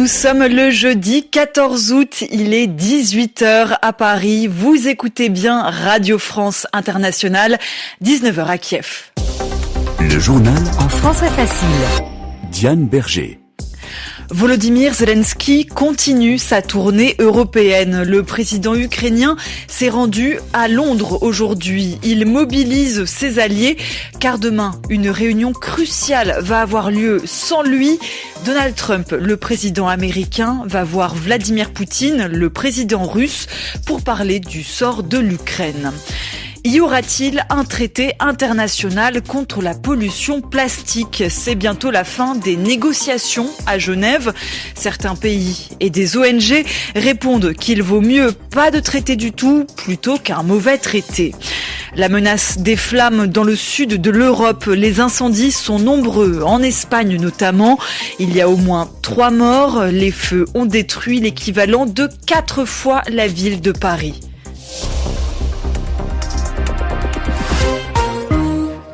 Nous sommes le jeudi 14 août, il est 18h à Paris. Vous écoutez bien Radio France Internationale, 19h à Kiev. Le journal en français facile. Diane Berger. Volodymyr Zelensky continue sa tournée européenne. Le président ukrainien s'est rendu à Londres aujourd'hui. Il mobilise ses alliés car demain, une réunion cruciale va avoir lieu sans lui. Donald Trump, le président américain, va voir Vladimir Poutine, le président russe, pour parler du sort de l'Ukraine. Y aura-t-il un traité international contre la pollution plastique ? C'est bientôt la fin des négociations à Genève. Certains pays et des ONG répondent qu'il vaut mieux pas de traité du tout plutôt qu'un mauvais traité. La menace des flammes dans le sud de l'Europe, les incendies sont nombreux, en Espagne notamment. Il y a au moins 3 morts. Les feux ont détruit l'équivalent de 4 fois la ville de Paris.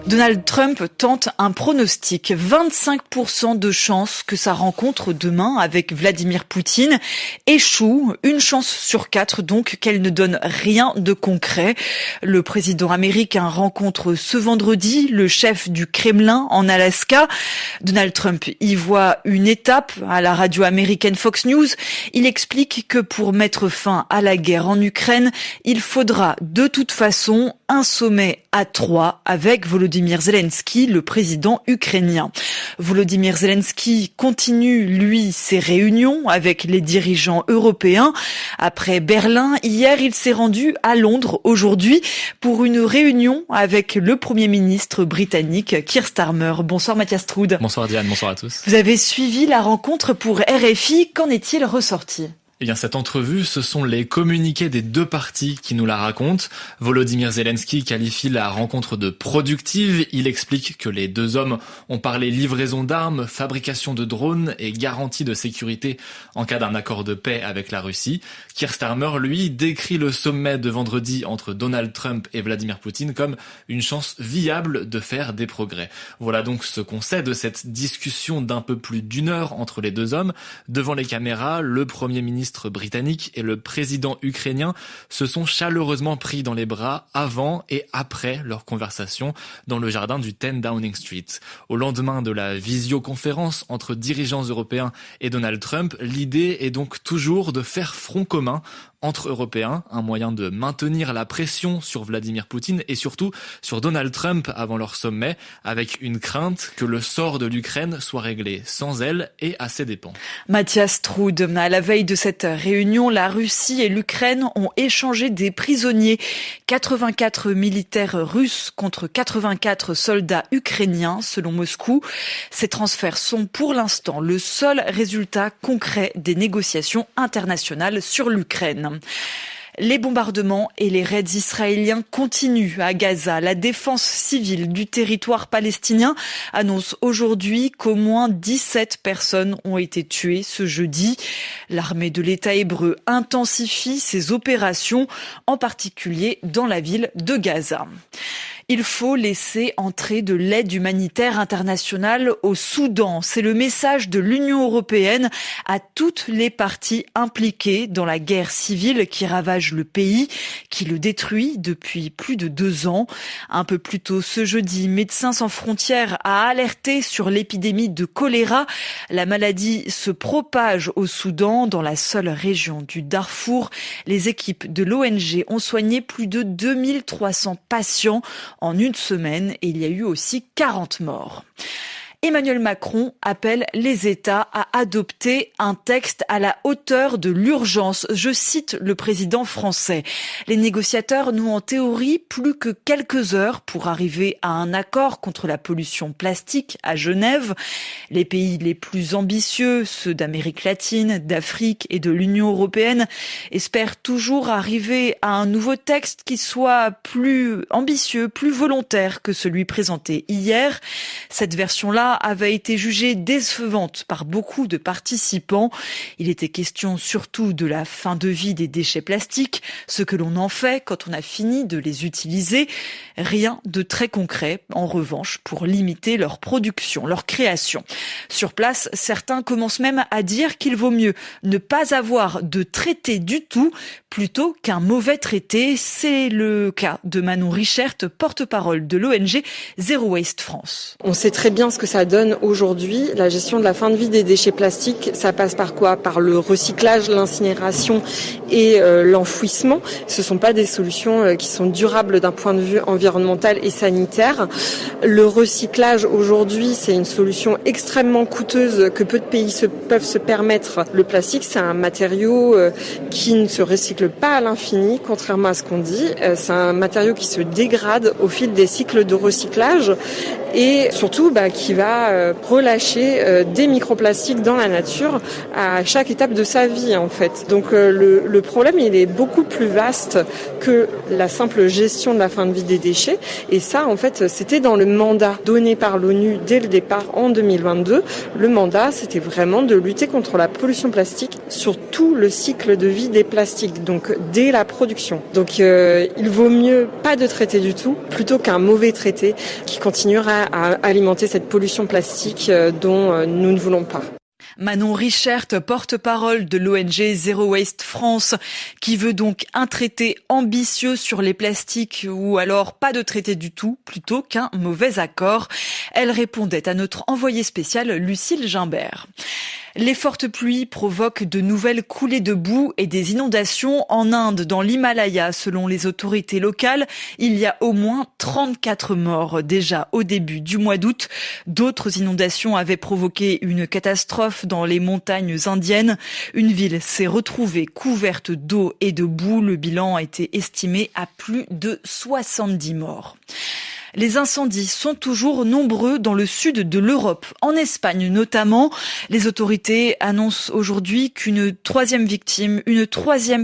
Donald Trump tente un pronostic, 25% de chance que sa rencontre demain avec Vladimir Poutine échoue, une chance sur 4 donc qu'elle ne donne rien de concret. Le président américain rencontre ce vendredi le chef du Kremlin en Alaska. Donald Trump y voit une étape à la radio américaine Fox News. Il explique que pour mettre fin à la guerre en Ukraine, il faudra de toute façon un sommet à 3 avec Volodymyr Zelensky, le président ukrainien. Volodymyr Zelensky continue, lui, ses réunions avec les dirigeants européens. Après Berlin, hier, il s'est rendu à Londres aujourd'hui pour une réunion avec le Premier ministre britannique Keir Starmer. Bonsoir Mathias Troud. Bonsoir Diane, bonsoir à tous. Vous avez suivi la rencontre pour RFI. Qu'en est-il ressorti ? Eh bien, cette entrevue, ce sont les communiqués des deux parties qui nous la racontent. Volodymyr Zelensky qualifie la rencontre de productive. Il explique que les deux hommes ont parlé livraison d'armes, fabrication de drones et garantie de sécurité en cas d'un accord de paix avec la Russie. Keir Starmer, lui, décrit le sommet de vendredi entre Donald Trump et Vladimir Poutine comme une chance viable de faire des progrès. Voilà donc ce qu'on sait de cette discussion d'un peu plus d'1 heure entre les deux hommes. Devant les caméras, le Premier ministre britannique et le président ukrainien se sont chaleureusement pris dans les bras avant et après leur conversation dans le jardin du 10 Downing Street. Au lendemain de la visioconférence entre dirigeants européens et Donald Trump, l'idée est donc toujours de faire front commun entre Européens, un moyen de maintenir la pression sur Vladimir Poutine et surtout sur Donald Trump avant leur sommet, avec une crainte que le sort de l'Ukraine soit réglé sans elle et à ses dépens. Mathias Troud, à la veille de cette réunion, la Russie et l'Ukraine ont échangé des prisonniers. 84 militaires russes contre 84 soldats ukrainiens, selon Moscou. Ces transferts sont pour l'instant le seul résultat concret des négociations internationales sur l'Ukraine. Les bombardements et les raids israéliens continuent à Gaza. La défense civile du territoire palestinien annonce aujourd'hui qu'au moins 17 personnes ont été tuées ce jeudi. L'armée de l'État hébreu intensifie ses opérations, en particulier dans la ville de Gaza. Il faut laisser entrer de l'aide humanitaire internationale au Soudan. C'est le message de l'Union européenne à toutes les parties impliquées dans la guerre civile qui ravage le pays, qui le détruit depuis plus de 2 ans. Un peu plus tôt ce jeudi, Médecins sans frontières a alerté sur l'épidémie de choléra. La maladie se propage au Soudan, dans la seule région du Darfour. Les équipes de l'ONG ont soigné plus de 2300 patients en une semaine et il y a eu aussi 40 morts. Emmanuel Macron appelle les États à adopter un texte à la hauteur de l'urgence. Je cite le président français. Les négociateurs n'ont en théorie plus que quelques heures pour arriver à un accord contre la pollution plastique à Genève. Les pays les plus ambitieux, ceux d'Amérique latine, d'Afrique et de l'Union européenne, espèrent toujours arriver à un nouveau texte qui soit plus ambitieux, plus volontaire que celui présenté hier. Cette version-là formula avait été jugée décevante par beaucoup de participants. Il était question surtout de la fin de vie des déchets plastiques, ce que l'on en fait quand on a fini de les utiliser. Rien de très concret, en revanche, pour limiter leur production, leur création. Sur place, certains commencent même à dire qu'il vaut mieux ne pas avoir de traité du tout plutôt qu'un mauvais traité. C'est le cas de Manon Richert, porte-parole de l'ONG Zero Waste France. On sait très bien ce que ça donne aujourd'hui. La gestion de la fin de vie des déchets plastiques, ça passe par quoi? Par le recyclage, l'incinération et l'enfouissement. Ce ne sont pas des solutions qui sont durables d'un point de vue environnemental et sanitaire. Le recyclage aujourd'hui, c'est une solution extrêmement coûteuse que peu de pays peuvent se permettre. Le plastique, c'est un matériau qui ne se recycle pas à l'infini, contrairement à ce qu'on dit. C'est un matériau qui se dégrade au fil des cycles de recyclage et surtout qui va relâcher des microplastiques dans la nature à chaque étape de sa vie en fait. Donc le problème il est beaucoup plus vaste que la simple gestion de la fin de vie des déchets et ça en fait c'était dans le mandat donné par l'ONU dès le départ en 2022. Le mandat c'était vraiment de lutter contre la pollution plastique sur tout le cycle de vie des plastiques, donc dès la production. Donc il vaut mieux pas de traité du tout plutôt qu'un mauvais traité qui continuera à alimenter cette pollution plastique dont nous ne voulons pas. Manon Richert, porte-parole de l'ONG Zero Waste France, qui veut donc un traité ambitieux sur les plastiques ou alors pas de traité du tout, plutôt qu'un mauvais accord. Elle répondait à notre envoyée spéciale Lucille Gimbert. Les fortes pluies provoquent de nouvelles coulées de boue et des inondations en Inde, dans l'Himalaya. Selon les autorités locales, il y a au moins 34 morts déjà au début du mois d'août. D'autres inondations avaient provoqué une catastrophe dans les montagnes indiennes. Une ville s'est retrouvée couverte d'eau et de boue. Le bilan a été estimé à plus de 70 morts. Les incendies sont toujours nombreux dans le sud de l'Europe. En Espagne notamment, les autorités annoncent aujourd'hui qu'une troisième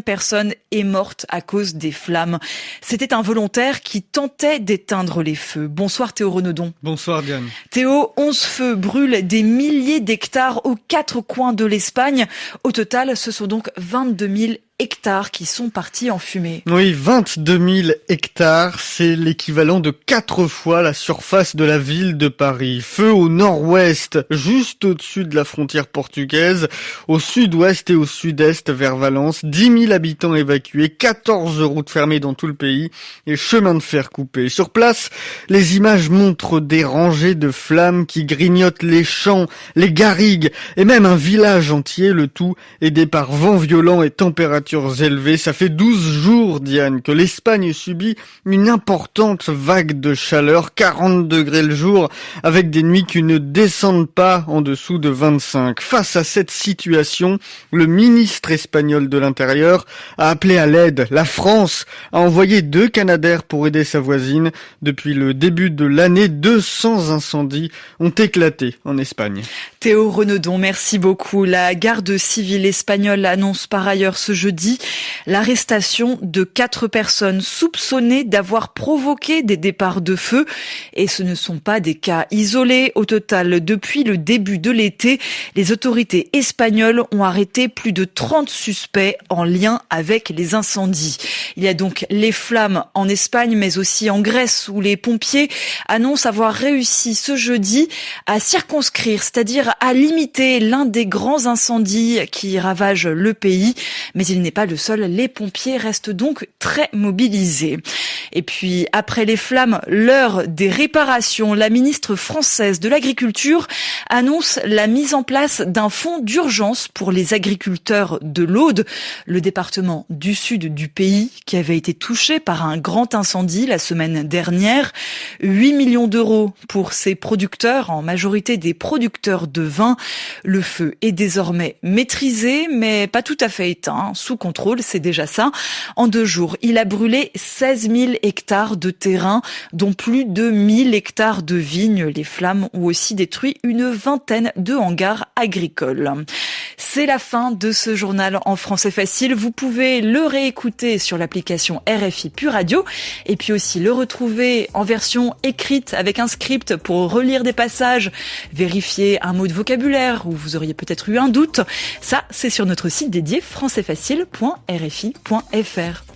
personne est morte à cause des flammes. C'était un volontaire qui tentait d'éteindre les feux. Bonsoir Théo Renaudon. Bonsoir Diane. Théo, 11 feux brûlent des milliers d'hectares aux 4 coins de l'Espagne. Au total, ce sont donc 22 000 hectares qui sont partis en fumée. Oui, 22 000 hectares, c'est l'équivalent de 4 fois la surface de la ville de Paris. Feu au nord-ouest, juste au-dessus de la frontière portugaise, au sud-ouest et au sud-est vers Valence. 10 000 habitants évacués, 14 routes fermées dans tout le pays et chemins de fer coupés. Sur place, les images montrent des rangées de flammes qui grignotent les champs, les garrigues et même un village entier, le tout aidé par vents violents et températures élevées. Ça fait 12 jours, Diane, que l'Espagne subit une importante vague de chaleur, 40 degrés le jour, avec des nuits qui ne descendent pas en dessous de 25. Face à cette situation, le ministre espagnol de l'Intérieur a appelé à l'aide. La France a envoyé 2 Canadair pour aider sa voisine. Depuis le début de l'année, 200 incendies ont éclaté en Espagne. Théo Renaudon, merci beaucoup. La garde civile espagnole annonce par ailleurs ce jeudi l'arrestation de 4 personnes soupçonnées d'avoir provoqué des départs de feu. Et ce ne sont pas des cas isolés. Au total, depuis le début de l'été, les autorités espagnoles ont arrêté plus de 30 suspects en lien avec les incendies. Il y a donc les flammes en Espagne, mais aussi en Grèce, où les pompiers annoncent avoir réussi ce jeudi à circonscrire, c'est-à-dire à limiter l'un des grands incendies qui ravagent le pays. Mais il n'est pas le seul, les pompiers restent donc très mobilisés. Et puis, après les flammes, l'heure des réparations. La ministre française de l'Agriculture annonce la mise en place d'un fonds d'urgence pour les agriculteurs de l'Aude, le département du sud du pays qui avait été touché par un grand incendie la semaine dernière. 8 millions d'euros pour ces producteurs, en majorité des producteurs de vin. Le feu est désormais maîtrisé, mais pas tout à fait éteint. Sous contrôle, c'est déjà ça. En 2 jours, il a brûlé 16 000 hectares de terrain, dont plus de 1000 hectares de vignes. Les flammes ont aussi détruit une vingtaine de hangars agricoles. C'est la fin de ce journal en français facile. Vous pouvez le réécouter sur l'application RFI Pure Radio et puis aussi le retrouver en version écrite avec un script pour relire des passages, vérifier un mot de vocabulaire où vous auriez peut-être eu un doute. Ça, c'est sur notre site dédié françaisfacile.rfi.fr.